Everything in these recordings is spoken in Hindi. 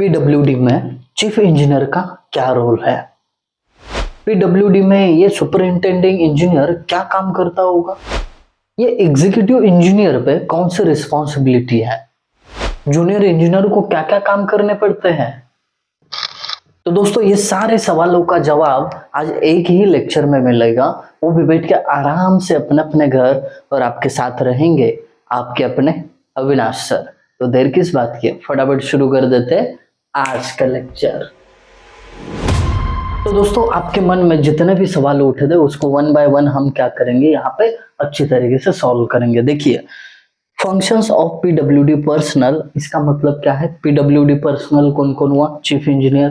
पीडब्ल्यूडी में चीफ इंजीनियर का क्या रोल है? पीडब्ल्यूडी में ये सुपरिंटेंडिंग इंजीनियर क्या काम करता होगा? ये एग्जीक्यूटिव इंजीनियर पे कौन सी रिस्पॉन्सिबिलिटी है? जूनियर इंजीनियर को क्या क्या काम करने पड़ते हैं? तो दोस्तों ये सारे सवालों का जवाब आज एक ही लेक्चर में मिलेगा। वो भी बैठ के आराम से अपने अपने घर और आपके साथ रहेंगे आपके अपने अविनाश सर। तो देर किस बात की, फटाफट शुरू कर देते हैं आज का लेक्चर। तो दोस्तों आपके मन में जितने भी सवाल उठे थे उसको वन बाय वन हम क्या करेंगे, यहाँ पे अच्छी तरीके से सॉल्व करेंगे। देखिए, फंक्शंस ऑफ पीडब्ल्यूडी पर्सनल, इसका मतलब क्या है? पीडब्ल्यूडी पर्सनल कौन कौन हुआ? Chief engineer,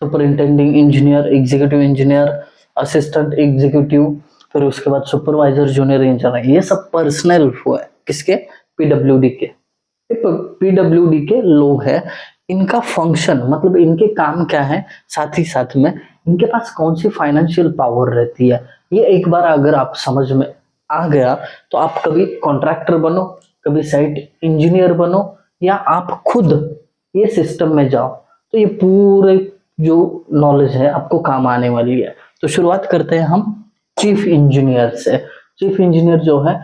superintending engineer, executive engineer, assistant executive, फिर उसके बाद सुपरवाइजर, जूनियर इंजीनियर, ये सब पर्सनल हुए किसके? पीडब्ल्यूडी के। पीडब्ल्यूडी के लोग हैं, इनका फंक्शन मतलब इनके काम क्या है, साथ ही साथ में इनके पास कौन सी फाइनेंशियल पावर रहती है, ये एक बार अगर आप समझ में आ गया तो आप कभी कॉन्ट्रैक्टर बनो, कभी साइट इंजीनियर बनो, या आप खुद ये सिस्टम में जाओ, तो ये पूरे जो नॉलेज है आपको काम आने वाली है। तो शुरुआत करते हैं हम चीफ इंजीनियर से। चीफ इंजीनियर जो है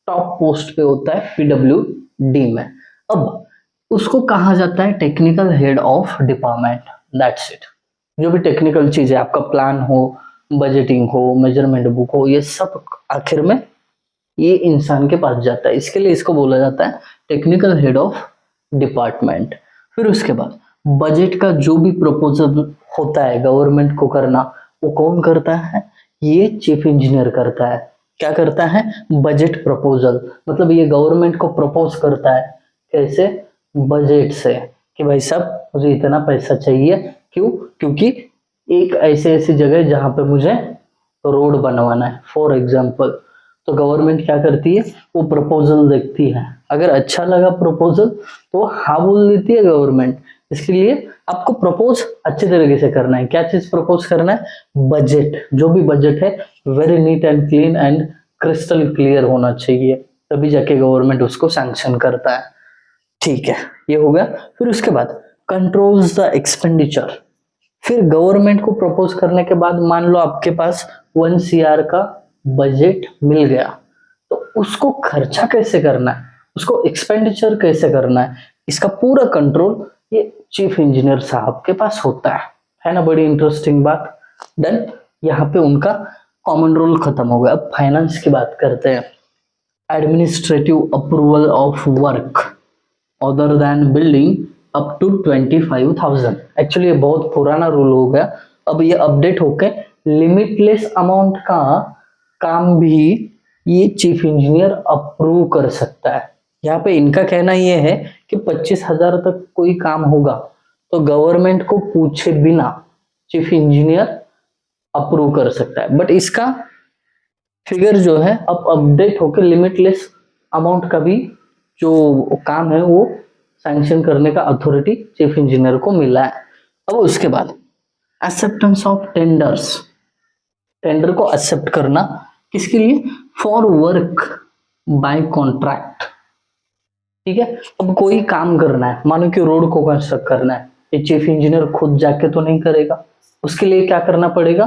टॉप पोस्ट पे होता है पीडब्ल्यूडी में। अब उसको कहा जाता है technical head of department, that's it. जो भी टेक्निकल चीज है, आपका प्लान हो, बजटिंग हो, मेजरमेंट बुक हो, ये सब आखिर में ये इंसान के पास जाता है, इसके लिए इसको बोला जाता है टेक्निकल हेड ऑफ डिपार्टमेंट। फिर उसके बाद बजट का जो भी प्रपोजल होता है गवर्नमेंट को करना, वो कौन करता है? ये चीफ इंजीनियर करता है। क्या करता है? बजट प्रपोजल, मतलब ये गवर्नमेंट को प्रपोज करता है। कैसे? बजट से, कि भाई साहब मुझे इतना पैसा चाहिए। क्यों? क्योंकि एक ऐसी जगह है जहां पे मुझे रोड बनवाना है फॉर एग्जाम्पल। तो गवर्नमेंट क्या करती है? वो प्रपोजल देखती है, अगर अच्छा लगा प्रपोजल तो हाँ बोल देती है गवर्नमेंट। इसके लिए आपको प्रपोज अच्छे तरीके से करना है। क्या चीज प्रपोज करना है? बजट। जो भी बजट है very neat and clean and crystal clear होना चाहिए, तभी जाके गवर्नमेंट उसको सैंक्शन करता है। ठीक है, ये हो गया। फिर उसके बाद कंट्रोल्स द एक्सपेंडिचर। फिर गवर्नमेंट को प्रपोज करने के बाद मान लो आपके पास 1 CR का बजट मिल गया, तो उसको खर्चा कैसे करना है, उसको एक्सपेंडिचर कैसे करना है, इसका पूरा कंट्रोल ये चीफ इंजीनियर साहब के पास होता है ना? बड़ी इंटरेस्टिंग बात। डन, यहाँ पे उनका कॉमन रोल खत्म हो गया। अब फाइनेंस की बात करते हैं। Administrative approval of work other than building up to 25,000। Actually ये बहुत पुराना रूल हो गया, अब ये अपडेट होके लिमिटलेस अमाउंट का काम भी ये चीफ इंजीनियर अप्रूव कर सकता है। यहाँ पे इनका कहना ये है कि 25,000 तक कोई काम होगा तो गवर्नमेंट को पूछे बिना चीफ इंजीनियर अप्रूव कर सकता है। बट इसका फिगर जो है अब अपडेट होकर लिमिटलेस अमाउंट का भी जो काम है वो सैंक्शन करने का अथॉरिटी चीफ इंजीनियर को मिला है। अब उसके बाद एक्सेप्टेंस ऑफ टेंडर्स, टेंडर को एक्सेप्ट करना किसके लिए? For work by contract. ठीक है, अब कोई काम करना है, मानो कि रोड को कंस्ट्रक्ट करना है, ये चीफ इंजीनियर खुद जाके तो नहीं करेगा, उसके लिए क्या करना पड़ेगा?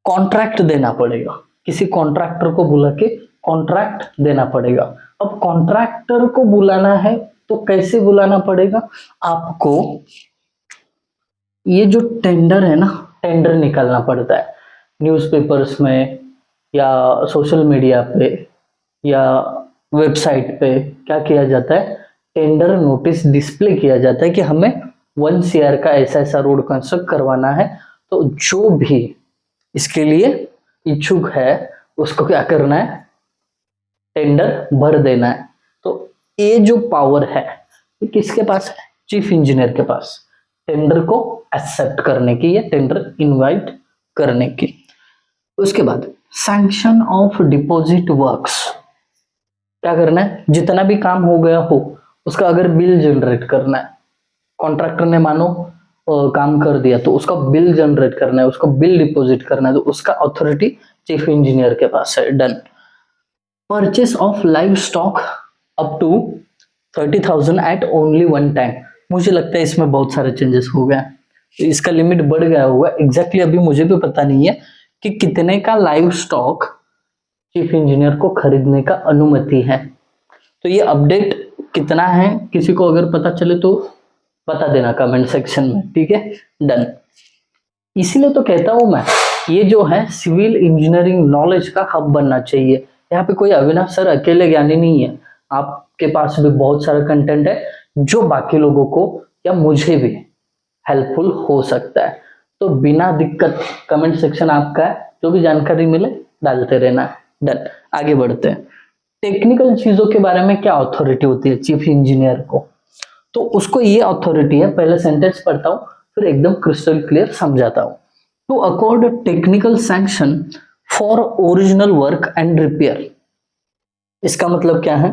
कॉन्ट्रैक्ट देना पड़ेगा, किसी कॉन्ट्रैक्टर को बुला के कॉन्ट्रैक्ट देना पड़ेगा। अब कॉन्ट्रैक्टर को बुलाना है तो कैसे बुलाना पड़ेगा? आपको ये जो टेंडर है ना, टेंडर निकालना पड़ता है न्यूज़पेपर्स में या सोशल मीडिया पे या वेबसाइट पे। क्या किया जाता है? टेंडर नोटिस डिस्प्ले किया जाता है कि हमें 1 CR का ऐसा ऐसा रोड कंस्ट्रक्ट करवाना है। तो जो भी इसके लिए इच्छुक है उसको क्या करना है? टेंडर भर देना है। तो ये जो पावर है ये किसके पास है? चीफ इंजीनियर के पास, टेंडर को एक्सेप्ट करने की या टेंडर इनवाइट करने की। उसके बाद सैंक्शन ऑफ डिपॉजिट वर्क्स। क्या करना है? जितना भी काम हो गया हो उसका अगर बिल जनरेट करना है, कॉन्ट्रैक्टर ने मानो काम कर दिया तो उसका बिल जनरेट करना है, उसको बिल डिपॉजिट करना है, तो उसका अथॉरिटी चीफ इंजीनियर के पास है। Done. Purchase of livestock up to 30,000 at only one time, मुझे लगता है इसमें बहुत सारे चेंजेस हो गए हैं, तो इसका लिमिट बढ़ गया होगा। एग्जैक्टली अभी मुझे भी पता नहीं है कि कितने का लाइव स्टॉक चीफ इंजीनियर को खरीदने का अनुमति है। तो ये अपडेट कितना है, किसी को अगर पता चले तो बता देना कमेंट सेक्शन में, ठीक है। डन। इसीलिए तो कहता हूं मैं, ये जो है सिविल इंजीनियरिंग नॉलेज का हब बनना चाहिए। यहाँ पे कोई अविनाश सर अकेले ज्ञानी नहीं है, आपके पास भी बहुत सारा कंटेंट है जो बाकी लोगों को या मुझे भी हेल्पफुल हो सकता है। तो बिना दिक्कत कमेंट सेक्शन आपका है, जो भी जानकारी मिले डालते रहना। डन। आगे बढ़ते हैं। टेक्निकल चीजों के बारे में क्या अथॉरिटी होती है चीफ इंजीनियर को, तो उसको ये अथॉरिटी है, पहले सेंटेंस पढ़ता हूं फिर एकदम क्रिस्टल क्लियर समझाता हूं। To accord technical sanction for original work and repair. इसका मतलब क्या है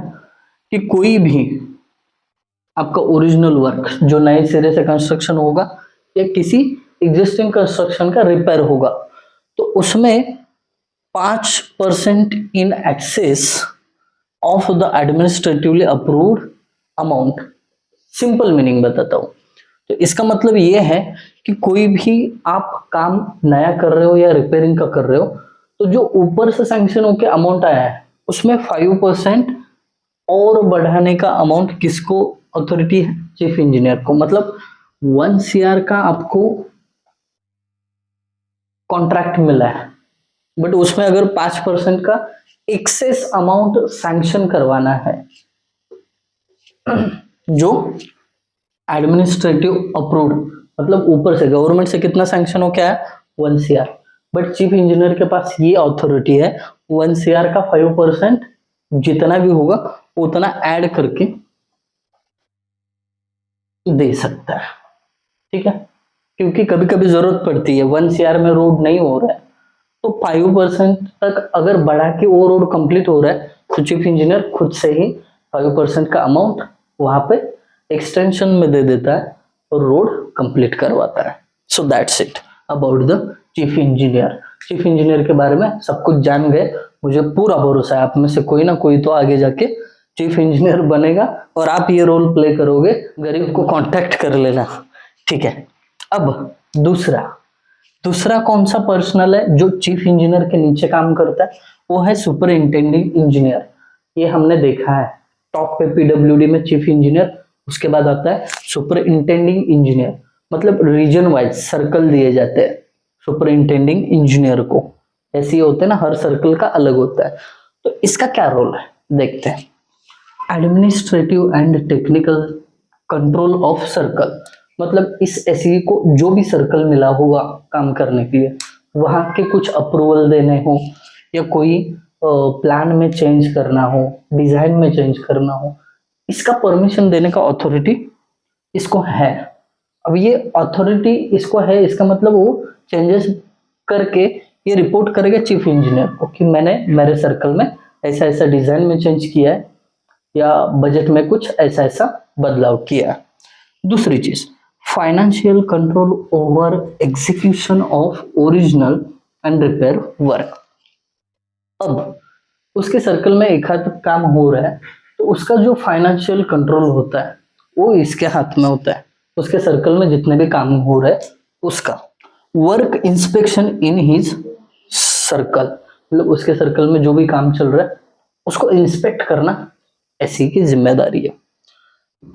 कि कोई भी आपका ओरिजिनल वर्क जो नए सिरे से कंस्ट्रक्शन होगा या किसी एग्जिस्टिंग कंस्ट्रक्शन का रिपेयर होगा, तो उसमें 5% in excess of the administratively approved amount. Simple meaning बताता हूं, तो इसका मतलब ये है कि कोई भी आप काम नया कर रहे हो या रिपेयरिंग का कर रहे हो, तो जो ऊपर से सैंक्शन होके अमाउंट आया है उसमें 5% और बढ़ाने का अमाउंट किसको अथॉरिटी है, चीफ इंजीनियर को। मतलब 1 CR का आपको कॉन्ट्रैक्ट मिला है, बट उसमें अगर 5% का एक्सेस अमाउंट सैंक्शन करवाना है जो एडमिनिस्ट्रेटिव अप्रूव्ड, मतलब ऊपर से गवर्नमेंट से कितना सैंक्शन हो क्या है 1 CR, बट चीफ इंजीनियर के पास ये अथॉरिटी है 1 CR का 5% जितना भी होगा उतना ऐड करके दे सकता है, ठीक है। क्योंकि कभी कभी जरूरत पड़ती है, 1 CR में रोड नहीं हो रहा है तो 5% तक अगर बढ़ा के वो रोड कंप्लीट हो रहा है तो चीफ इंजीनियर खुद से ही 5% का अमाउंट वहां पे एक्सटेंशन में दे देता है और रोड कंप्लीट करवाता है। So that's it about the chief engineer. Chief engineer के बारे में सब कुछ जान गए, मुझे पूरा भरोसा है आप में से कोई ना कोई तो आगे जाके चीफ इंजीनियर बनेगा और आप ये रोल प्ले करोगे, गरीब को कांटेक्ट कर लेना, ठीक है। अब दूसरा कौन सा पर्सनल है जो चीफ इंजीनियर के नीचे काम करता है, वो है सुपरिंटेंडिंग इंजीनियर। ये हमने देखा है टॉप पे पीडब्ल्यूडी में चीफ इंजीनियर, उसके बाद आता है सुपरिंटेंडिंग इंजीनियर, मतलब रीजन वाइज सर्कल दिए जाते हैं सुपरिंटेंडिंग इंजीनियर को, ऐसे ही होते हैं ना, हर सर्कल का अलग होता है। तो इसका क्या रोल है देखते हैं। Administrative and technical control of circle, मतलब इस एसई को जो भी सर्कल मिला होगा काम करने के लिए, वहां के कुछ अप्रूवल देने हो या कोई प्लान में चेंज करना हो, डिजाइन में चेंज करना हो, इसका परमिशन देने का अथॉरिटी इसको है। अब ये अथॉरिटी इसको है, इसका मतलब वो चेंजेस करके ये रिपोर्ट करेगा चीफ इंजीनियर को कि मैंने मेरे सर्कल में ऐसा ऐसा डिजाइन में चेंज किया है या बजट में कुछ ऐसा ऐसा बदलाव किया है। दूसरी चीज, financial control over execution of original and repair work. अब उसके सर्कल में एक हाथ काम हो रहा है तो उसका जो फाइनेंशियल कंट्रोल होता है वो इसके हाथ में होता है, उसके सर्कल में जितने भी काम हो रहे हैं उसका। वर्क इंस्पेक्शन इन हिज सर्कल, मतलब उसके सर्कल में जो भी काम चल रहा है उसको इंस्पेक्ट करना ऐसी की जिम्मेदारी है।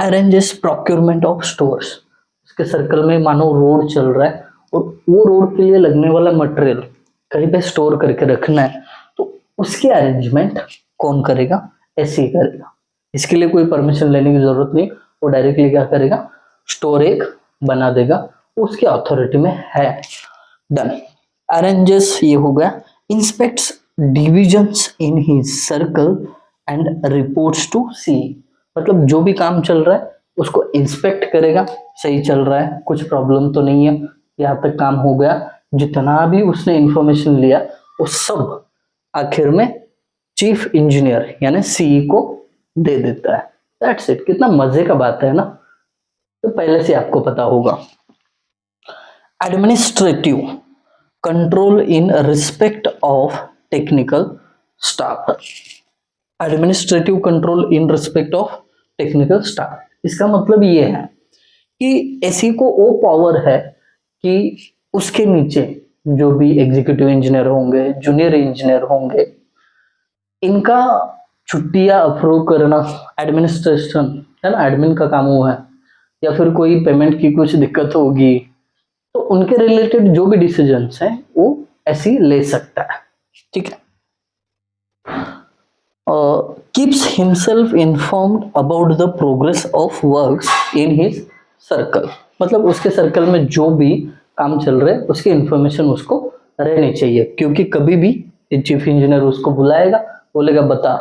अरेंजेस प्रोक्योरमेंट ऑफ स्टोर्स, उसके सर्कल में मानो रोड चल रहा है और वो रोड के लिए लगने वाला मटेरियल कहीं पे स्टोर करके रखना है, तो उसकी अरेंजमेंट कौन करेगा, ऐसे ही करेगा। इसके लिए कोई परमिशन लेने की जरूरत नहीं, वो डायरेक्टली क्या करेगा, स्टोर एक बना देगा, उसकी अथॉरिटी में है। डन। अरेंजेस ये हो गया। Inspects divisions in his circle and reports to C, मतलब जो भी काम चल रहा है उसको इंस्पेक्ट करेगा, सही चल रहा है, कुछ प्रॉब्लम तो नहीं है, यहाँ तक काम हो गया, जितना भी उसने इंफॉर्मेशन लिया वो सब आखिर में चीफ इंजीनियर यानी सीई को दे देता है। That's it. कितना मजे का बात है ना, तो पहले से आपको पता होगा। Administrative control in respect of technical staff. Administrative control in respect of technical staff, इसका मतलब ये है कि एसी को वो पावर है कि उसके नीचे जो भी एग्जीक्यूटिव इंजीनियर होंगे, जूनियर इंजीनियर होंगे, इनका छुट्टियां अप्रूव करना, एडमिनिस्ट्रेशन है ना, एडमिन का काम वो है, या फिर कोई पेमेंट की कुछ दिक्कत होगी तो उनके रिलेटेड जो भी डिसीजंस हैं वो ऐसी ले सकता है। ठीक है। Keeps himself informed about the progress of works in his circle, मतलब उसके सर्कल में जो भी काम चल रहे हैं उसकी इंफॉर्मेशन उसको रहनी चाहिए, क्योंकि कभी भी चीफ इंजीनियर उसको बुलाएगा, बोलेगा बता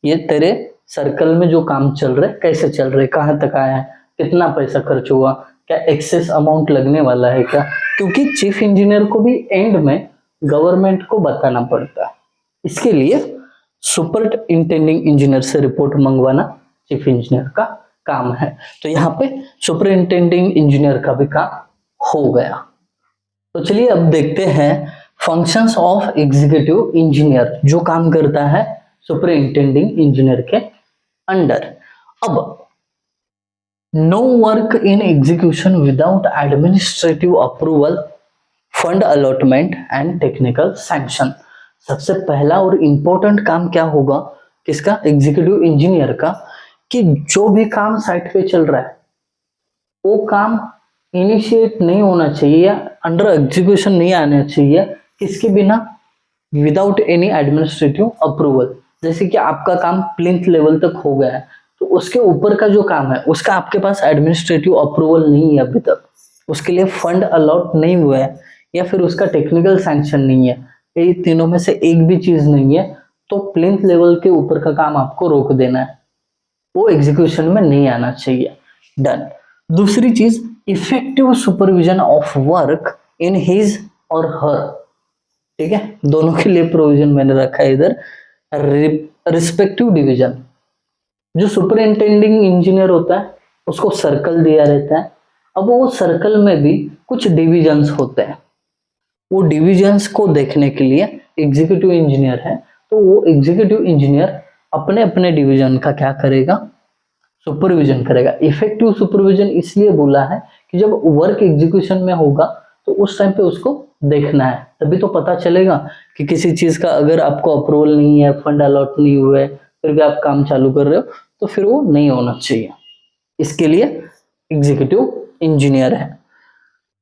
ये तेरे सर्कल में जो काम चल रहे कैसे चल रहे, कहाँ तक आया है, कितना पैसा खर्च हुआ, क्या एक्सेस अमाउंट लगने वाला है क्या, क्योंकि चीफ इंजीनियर को भी एंड में गवर्नमेंट को बताना पड़ता है। इसके लिए सुपर इंटेंडिंग इंजीनियर से रिपोर्ट मंगवाना चीफ इंजीनियर का काम है। तो यहाँ पे सुपर इंटेंडिंग इंजीनियर का भी काम हो गया। तो चलिए अब देखते हैं फंक्शंस ऑफ एग्जीक्यूटिव इंजीनियर, जो काम करता है सुपर इंटेंडिंग इंजीनियर के अंडर। अब no work in execution without administrative approval, fund allotment and technical sanction. सबसे पहला और इम्पोर्टेंट काम क्या होगा किसका, एग्जीक्यूटिव इंजीनियर का, कि जो भी काम साइट पे चल रहा है वो काम इनिशिएट नहीं होना चाहिए, अंडर एग्जीक्यूशन नहीं आना चाहिए किसके बिना, विदाउट एनी एडमिनिस्ट्रेटिव अप्रूवल। जैसे कि आपका काम प्लिंथ लेवल तक हो गया है तो उसके ऊपर का जो काम है उसका आपके पास एडमिनिस्ट्रेटिव अप्रूवल नहीं है अभी तक, उसके लिए फंड अलॉट नहीं हुआ है, या फिर उसका टेक्निकल सैंक्शन नहीं है, ये तीनों में से एक भी चीज नहीं है, तो प्लिंथ लेवल के ऊपर का काम आपको रोक देना है, वो एग्जीक्यूशन में नहीं आना चाहिए। डन। दूसरी चीज, effective supervision of work in his और हर, ठीक है, दोनों के लिए प्रोविजन मैंने रखा है इधर, रिस्पेक्टिव डिवीजन। जो सुपरिंटेंडिंग इंजीनियर होता है उसको सर्कल दिया रहता है, अब वो सर्कल में भी कुछ डिविजन्स होते हैं, वो डिविजन्स को देखने के लिए एग्जीक्यूटिव इंजीनियर है, तो वो एग्जीक्यूटिव इंजीनियर अपने अपने डिवीजन का क्या करेगा, सुपरविजन करेगा। इफेक्टिव सुपरविजन इसलिए बोला है कि जब वर्क एग्जीक्यूशन में होगा तो उस टाइम पे उसको देखना है, तभी तो पता चलेगा कि किसी चीज का अगर आपको अप्रूवल नहीं है, फंड अलॉट नहीं हुए, फिर भी आप काम चालू कर रहे हो तो फिर वो नहीं होना चाहिए, इसके लिए एग्जीक्यूटिव इंजीनियर है।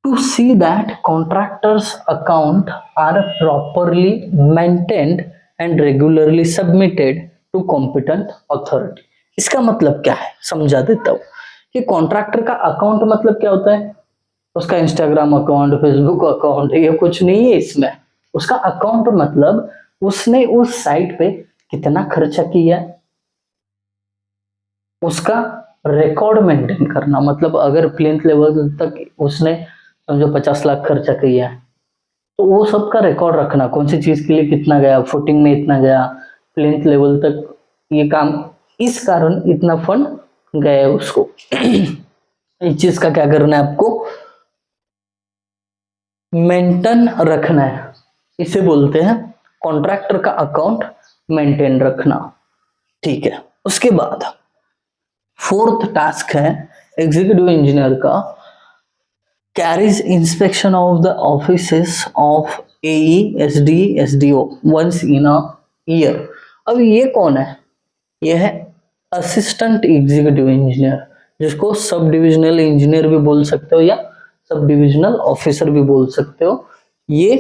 To see that contractors' account are properly maintained and regularly submitted to competent authority। इसका मतलब क्या है समझा देता हूँ कि कॉन्ट्रैक्टर का अकाउंट मतलब क्या होता है, उसका इंस्टाग्राम अकाउंट, फेसबुक अकाउंट, ये कुछ नहीं है इसमें। उसका अकाउंट मतलब उसने उस साइट पे कितना खर्चा किया, उसका रिकॉर्ड मेंटेन करना, मतलब अगर प्लिंथ लेवल तक उसने समझो 50 लाख खर्चा किया है तो वो सब का रिकॉर्ड रखना, कौन सी चीज के लिए कितना गया, फुटिंग में इतना गया, प्लिंथ लेवल तक ये काम, इस कारण इतना फंड गया उसको। इस चीज का क्या करना है आपको, मेंटेन रखना है, इसे बोलते हैं कॉन्ट्रैक्टर का अकाउंट मेंटेन रखना। ठीक है, उसके बाद फोर्थ टास्क है एग्जीक्यूटिव इंजीनियर का, carries inspection of the offices of AE, SD, SDO once in a year। अब ये कौन है, ये है असिस्टेंट एग्जीक्यूटिव इंजीनियर, जिसको सब डिविजनल इंजीनियर भी बोल सकते हो या सब डिविजनल ऑफिसर भी बोल सकते हो। ये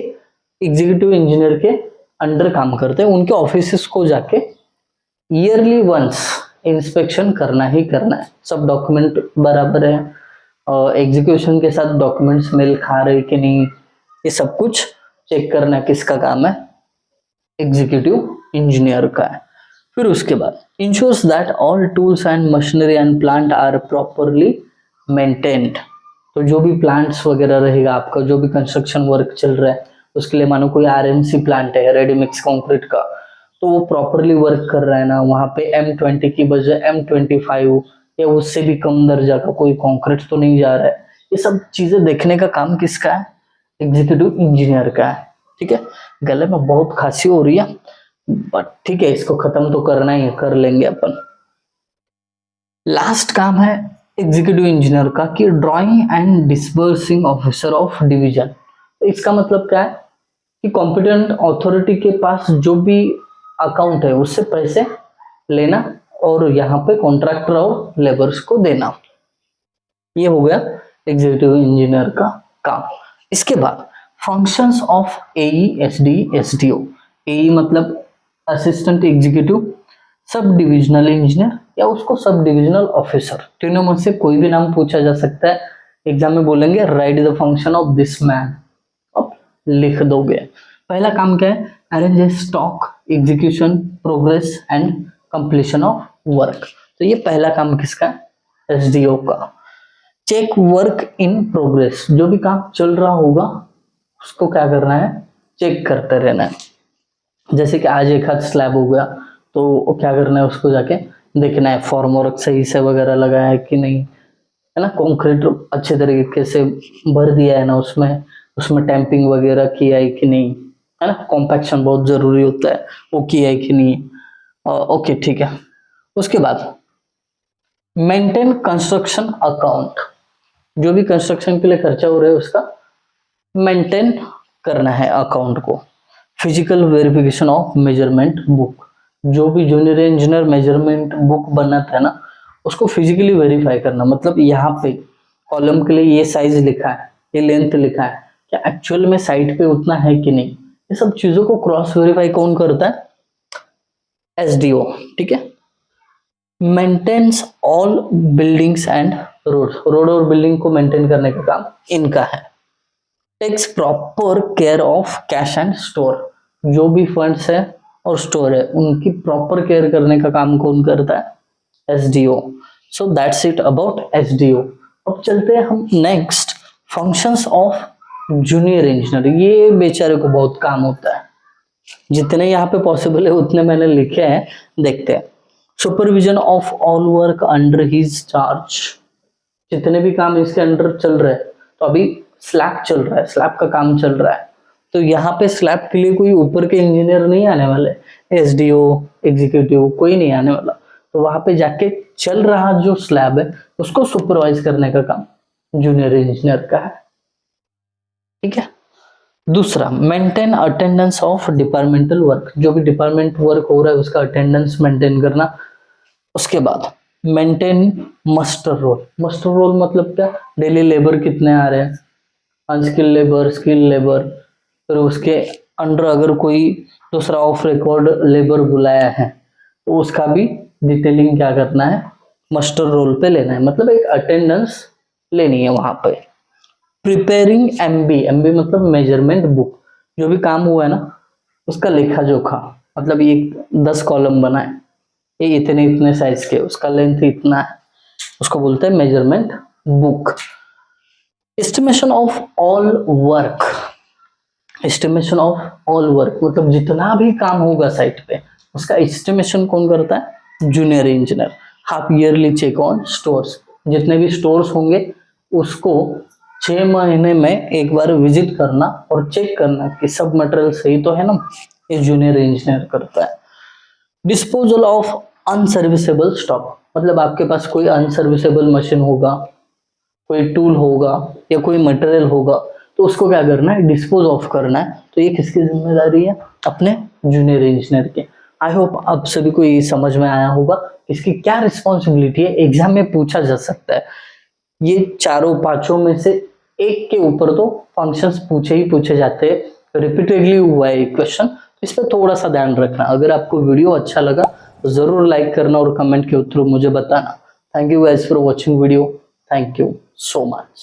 एग्जीक्यूटिव इंजीनियर के अंडर काम करते हैं, उनके ऑफिसेस को जाके ईयरली वंस इंस्पेक्शन करना ही करना है, सब डॉक्यूमेंट बराबर है, एग्जीक्यूशन के साथ डॉक्यूमेंट्स मेल खा रहे कि नहीं, ये सब कुछ चेक करना किसका काम है, एग्जीक्यूटिव इंजीनियर का है। फिर उसके बाद ensures that all tools and machinery and plant are properly maintained. तो जो भी प्लांट्स वगैरह रहेगा आपका, जो भी कंस्ट्रक्शन वर्क चल रहा है उसके लिए, मानो कोई आरएमसी प्लांट है रेडी मिक्स कंक्रीट का, तो वो प्रॉपरली वर्क कर रहा है ना, वहां पे M20 की बजाय M25 या उससे भी कम दर्जा का कोई कंक्रीट तो नहीं जा रहा है, ये सब चीजें देखने का काम किसका है, एग्जीक्यूटिव इंजीनियर का है। ठीक है, गले में बहुत खांसी हो रही है बट ठीक है, इसको खत्म तो करना ही है, कर लेंगे अपन। लास्ट काम है एग्जीक्यूटिव इंजीनियर का कि drawing and disbursing officer of division. तो इसका मतलब क्या है कि कॉम्पिटेंट अथॉरिटी के पास जो भी अकाउंट है उससे पैसे लेना और यहाँ पे कॉन्ट्रैक्टर और लेबर्स को देना। ये हो गया एग्जीक्यूटिव इंजीनियर का काम। इसके बाद functions of AE SD SDO. AE मतलब assistant executive sub divisional engineer या उसको सब डिविजनल ऑफिसर, तीनों में से कोई भी नाम पूछा जा सकता है। एग्जाम में बोलेंगे right the function of this man, अब लिख दोगे। पहला काम क्या है, arrange A stock, execution, progress and completion of work. तो ये पहला काम किसका है, एसडीओ का। चेक वर्क इन प्रोग्रेस, जो भी काम चल रहा होगा उसको क्या करना है, चेक करते रहना है। जैसे कि आज एक हाथ स्लैब हो गया तो क्या करना है, उसको जाके देखना है फॉर्मवर्क सही से वगैरह लगाया है कि नहीं, है ना, कंक्रीट अच्छे तरीके से भर दिया है ना, उसमें टैंपिंग वगैरह किया है कि नहीं, है ना, कॉम्पैक्शन बहुत जरूरी होता है, वो किया है कि नहीं। ओके ठीक है। उसके बाद मेंटेन कंस्ट्रक्शन अकाउंट, जो भी कंस्ट्रक्शन के लिए खर्चा हो रहा है उसका मेंटेन करना है अकाउंट को। Physical verification of measurement book, जो भी जूनियर इंजीनियर मेजरमेंट बुक बनाता है ना उसको फिजिकली वेरीफाई करना, मतलब यहाँ पे कॉलम के लिए ये साइज लिखा है, ये लेंथ लिखा है, क्या एक्चुअल में साइट पे उतना है कि नहीं, ये सब चीजों को क्रॉस वेरीफाई कौन करता है, एसडीओ। ठीक है। Maintains all buildings and road और बिल्डिंग को मेंटेन करने का काम इनका है। Takes proper care of cash and store, जो भी फंड्स है और स्टोर है उनकी प्रॉपर केयर करने का काम कौन करता है, SDO. So that's it about SDO. अब चलते हैं हम next functions of junior engineer. ये बेचारे को बहुत काम होता है, जितने यहाँ पे पॉसिबल है उतने मैंने लिखे हैं, देखते हैं। Supervision of all work under his charge, जितने भी काम इसके अंडर चल रहे हैं, तो अभी स्लैब चल रहा है, स्लैब का काम चल रहा है, तो यहाँ पे स्लैब के लिए कोई ऊपर के इंजीनियर नहीं आने वाले, एसडीओ एग्जीक्यूटिव कोई नहीं आने वाला, तो वहां पे जाके चल रहा जो स्लैब है उसको सुपरवाइज करने का काम जूनियर इंजीनियर का है। ठीक है। दूसरा, maintain attendance of departmental work, जो भी डिपार्टमेंट वर्क हो रहा है उसका अटेंडेंस मेंटेन करना। उसके बाद maintain muster roll. Muster roll मतलब क्या, डेली लेबर कितने आ रहे हैं, अनस्किल लेबर, स्किल लेबर, फिर उसके अंडर अगर कोई दूसरा ऑफ रिकॉर्ड लेबर बुलाया है तो उसका भी डिटेलिंग क्या करना है, मस्टर रोल पे लेना है, मतलब एक अटेंडेंस लेनी है वहां पे। प्रिपेयरिंग एमबी, एमबी मतलब मेजरमेंट बुक, जो भी काम हुआ है ना उसका लेखा जोखा, मतलब ये 10 कॉलम बना है, ये इतने इतने साइज के, उसका लेंथ इतना है, उसको बोलते हैं measurement book. Estimation of all work, estimation of all work मतलब जितना भी काम होगा साइट पे उसका एस्टिमेशन कौन करता है, junior engineer. Half yearly check on stores, जितने भी स्टोर्स होंगे उसको 6 महीने में एक बार विजिट करना और चेक करना कि सब मटेरियल सही तो है ना, ये जूनियर इंजीनियर करता है। डिस्पोजल ऑफ अनसर्विसेबल स्टॉक, मतलब आपके पास कोई अनसर्विसेबल मशीन होगा, कोई टूल होगा या कोई मटेरियल होगा तो उसको क्या करना है, डिस्पोज ऑफ करना है, तो ये किसकी जिम्मेदारी है, अपने जूनियर इंजीनियर की। आई होप आप सभी को ये समझ में आया होगा इसकी क्या रिस्पॉन्सिबिलिटी है, एग्जाम में पूछा जा सकता है। ये चारों पांचों में से एक के ऊपर तो फंक्शंस पूछे ही पूछे जाते हैं, रिपीटेडली हुआ है क्वेश्चन, इस पर थोड़ा सा ध्यान रखना। अगर आपको वीडियो अच्छा लगा तो जरूर लाइक करना और कमेंट के थ्रू मुझे बताना। Thank you guys for watching video, thank you so much.